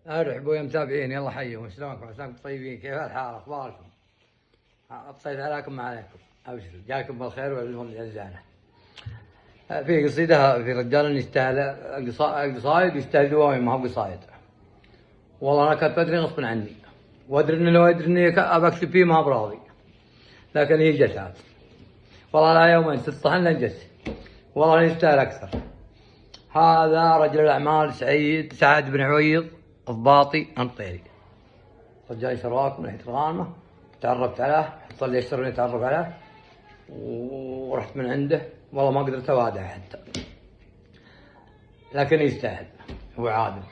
ارحبوا يا متابعين، يلا حيهم، شلونكم؟ عساكم طيبين؟ كيف الحال؟ اخباركم؟ ابصيت عليكم ما عليكم، ابشروا جاكم بالخير والامور الجزانه. في قصيده في رجال يستاهل قصايد يستاهل دواوين، ما هو قصايد. والله انا كنت بدري غصبا عني، وادري انه لو ادري اني ابى اكتب فيه ما براضي، لكن هي جت. والله لا يومين تطحن لنجت، والله يستاهل اكثر. هذا رجل الاعمال سعد بن عويض الضباطي النطيري، رجال شراك من ناحيه الغانمه. تعرفت عليه، حصل لي يشتروني اتعرف عليه، ورحت من عنده، والله ما قدرت اوادعه حتى، لكن يستاهل، هو عادل.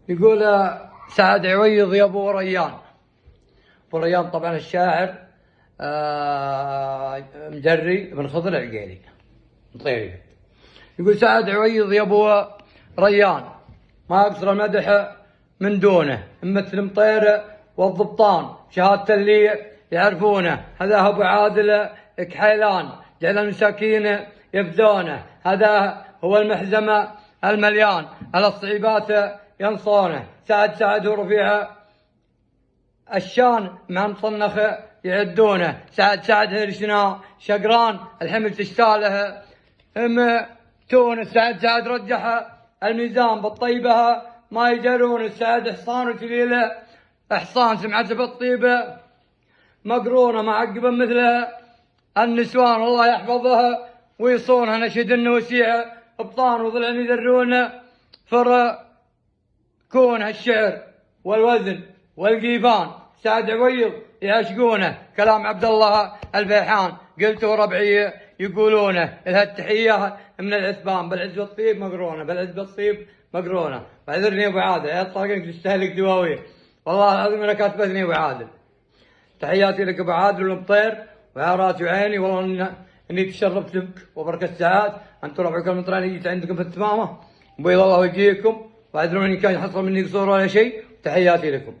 يقول سعد عويض يا ابو ريان. ابو ريان طبعا الشاعر مجري بن خضر العقيلي نطيري. يقول سعد عويض يا ابو ريان، ما يقصر المدح من دونه، مثل مطيره والضبطان شهادة اللي يعرفونه. هذا ابو عادل كحيلان، جعل المساكين يفدونه. هذا هو المحزمه المليان، على الصعيبات ينصونه. سعد ورفيع الشان مع مصنخ يعدونه. سعد هرشنا شقران، الحمل تشتاله تونس. سعد رجح الميزان بالطيبه ما يجرون. سعد حصان وتليله احصان، سمعته بالطيبه مقرونه. معقبه مثل النسوان، الله يحفظها ويصونها. نشد انه وسيع ابطان، وضلع يذرون فركون الشعر والوزن والقيفان. سعد عويض يعشقونه، كلام عبد الله البيحان قلته ربعي يقولونه. لها التحيه من العثبان، بالعز والطيب مقرونه، بالعز بالطيب مقرونه. اعذرني يا ابو عادل، يا طاقك تستهلك دواوين، والله العظيم انا كاتبتني ابو عادل. تحياتي لك ابو عادل والمطير، ويا راسي وعيني، والله اني تشرفت بك وبركة ساعات. انتم ربعكم المطراني جيت عندكم في التمامه، بيض الله وجهكم، واعذروني كان حصل مني قصور ولا شيء. تحياتي لكم.